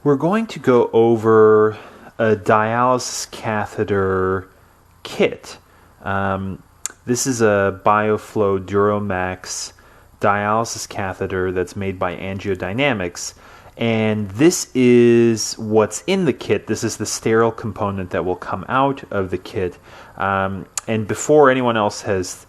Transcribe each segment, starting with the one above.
We're going to go over a dialysis catheter kit. This is a BioFlow Duromax dialysis catheter that's made by Angiodynamics, and this is what's in the kit. This is the sterile component that will come out of the kit, and before anyone else has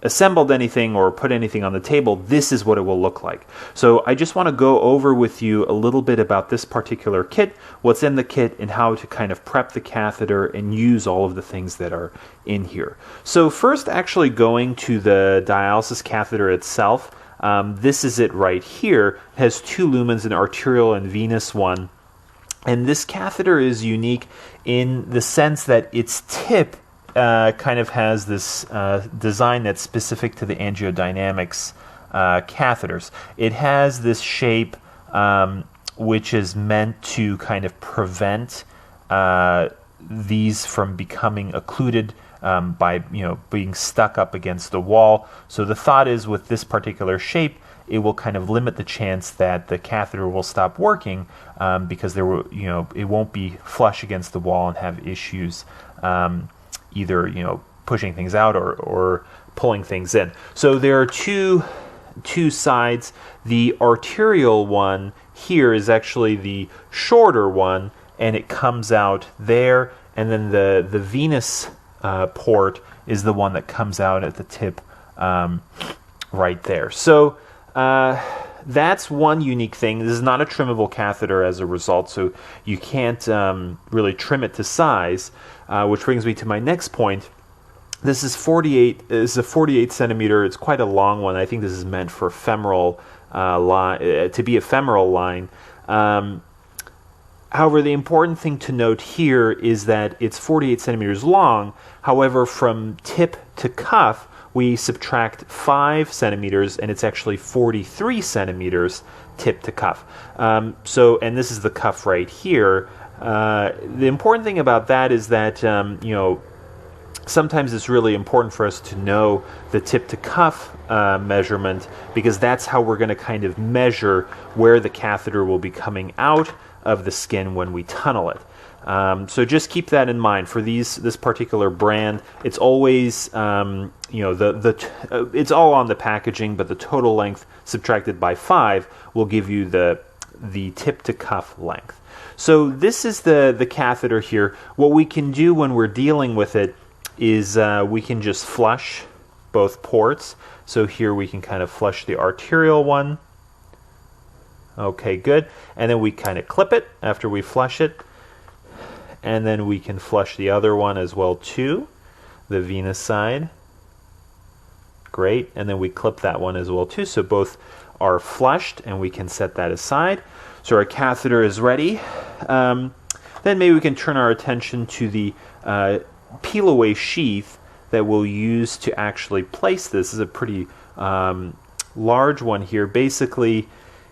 assembled anything or put anything on the table, this is what it will look like. So I just want to go over with you a little bit about this particular kit, what's in the kit, and how to kind of prep the catheter and use all of the things that are in here. So first, actually going to the dialysis catheter itself, this is it right here. It has two lumens, an arterial and venous one. And this catheter is unique in the sense that its tip kind of has this design that's specific to the Angiodynamics catheters. It has this shape which is meant to kind of prevent these from becoming occluded by being stuck up against the wall. So the thought is, with this particular shape, it will kind of limit the chance that the catheter will stop working because there will, it won't be flush against the wall and have issues either pushing things out or pulling things in. So there are two sides. The arterial one here is actually the shorter one, and it comes out there, and then the venous port is the one that comes out at the tip right there. So that's one unique thing. This is not a trimmable catheter as a result, so you can't really trim it to size, which brings me to my next point. This is 48. This is a 48 centimeter. It's quite a long one. I think this is meant for femoral line, to be a femoral line. However, the important thing to note here is that it's 48 centimeters long. However, from tip to cuff, we subtract 5 centimeters, and it's actually 43 centimeters tip to cuff. And this is the cuff right here. The important thing about that is that, sometimes it's really important for us to know the tip to cuff measurement, because that's how we're going to kind of measure where the catheter will be coming out of the skin when we tunnel it. So just keep that in mind. For this particular brand, it's always, it's all on the packaging, but the total length subtracted by 5 will give you the tip to cuff length. So this is the catheter here. What we can do when we're dealing with it is we can just flush both ports. So here we can kind of flush the arterial one. Okay, good. And then we kind of clip it after we flush it. And then we can flush the other one as well too, the venous side. Great. And then we clip that one as well too. So both are flushed, and we can set that aside. So our catheter is ready. Then maybe we can turn our attention to the peel away sheath that we'll use to actually place this. This is a pretty large one here. Basically,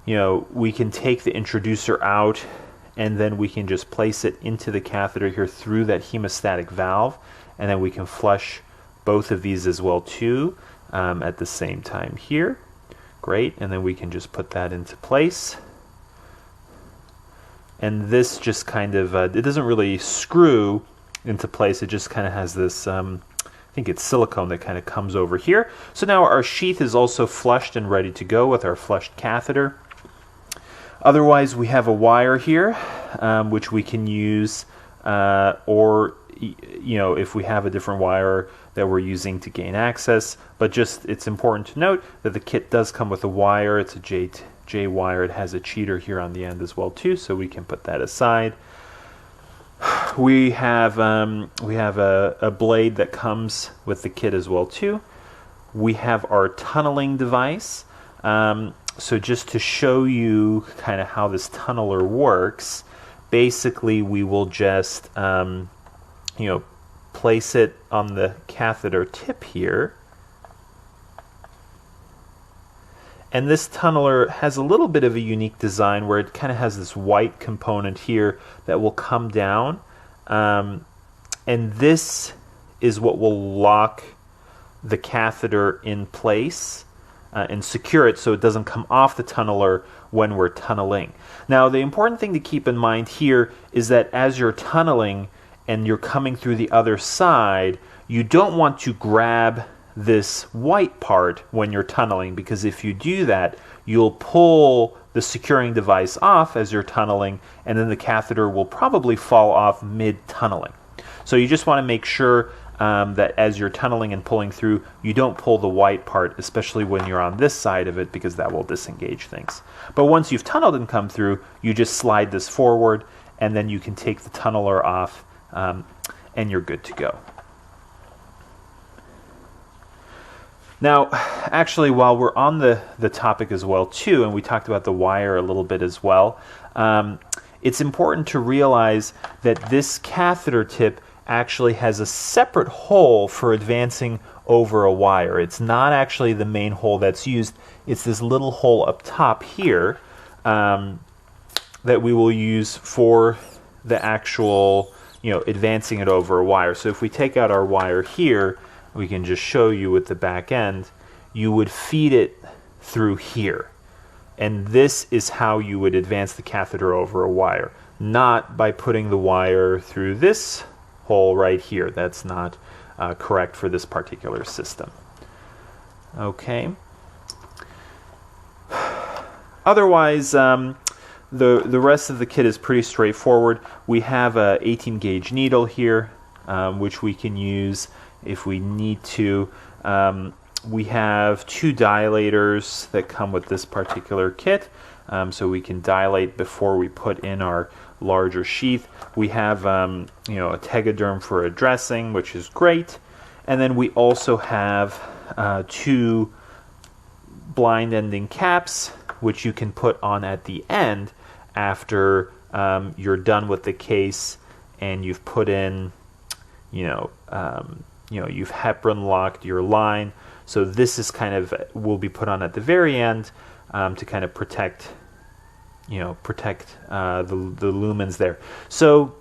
we can take the introducer out, and then we can just place it into the catheter here through that hemostatic valve, and then we can flush both of these as well too at the same time here. Great. And then we can just put that into place. And this just kind of, it doesn't really screw into place. It just kind of has this, I think it's silicone that kind of comes over here. So now our sheath is also flushed and ready to go with our flushed catheter. Otherwise, we have a wire here, which we can use, or if we have a different wire that we're using to gain access. But just, it's important to note that the kit does come with a wire. It's a J wire. It has a cheater here on the end as well too, so we can put that aside. We have a blade that comes with the kit as well too. We have our tunneling device. So just to show you kind of how this tunneler works, basically we will just place it on the catheter tip here. And this tunneler has a little bit of a unique design where it kind of has this white component here that will come down. And this is what will lock the catheter in place. and secure it so it doesn't come off the tunneler when we're tunneling. Now, the important thing to keep in mind here is that as you're tunneling and you're coming through the other side, you don't want to grab this white part when you're tunneling, because if you do that, you'll pull the securing device off as you're tunneling, and then the catheter will probably fall off mid-tunneling. So you just want to make sure that as you're tunneling and pulling through, you don't pull the white part, especially when you're on this side of it, because that will disengage things. But once you've tunneled and come through, you just slide this forward, and then you can take the tunneler off, and you're good to go. Now, actually, while we're on the topic as well, too, and we talked about the wire a little bit as well, it's important to realize that this catheter tip actually has a separate hole for advancing over a wire. It's not actually the main hole that's used. It's this little hole up top here that we will use for the actual, advancing it over a wire. So if we take out our wire here, we can just show you with the back end, you would feed it through here. And this is how you would advance the catheter over a wire, not by putting the wire through this hole right here. That's not correct for this particular system. Okay. Otherwise, the rest of the kit is pretty straightforward. We have a 18 gauge needle here, which we can use if we need to. We have 2 dilators that come with this particular kit, so we can dilate before we put in our larger sheath. We have a tegaderm for a dressing, which is great. And then we also have 2 blind ending caps, which you can put on at the end after you're done with the case and you've put in, you've heparin locked your line. So this is will be put on at the very end to kind of protect the lumens there. So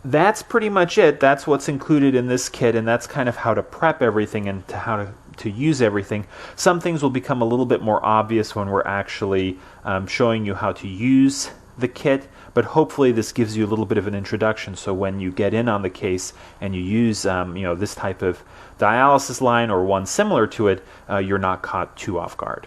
that's pretty much it. That's what's included in this kit, and that's kind of how to prep everything and how to use everything. Some things will become a little bit more obvious when we're actually showing you how to use the kit, but hopefully this gives you a little bit of an introduction, so when you get in on the case and you use this type of dialysis line or one similar to it, you're not caught too off guard.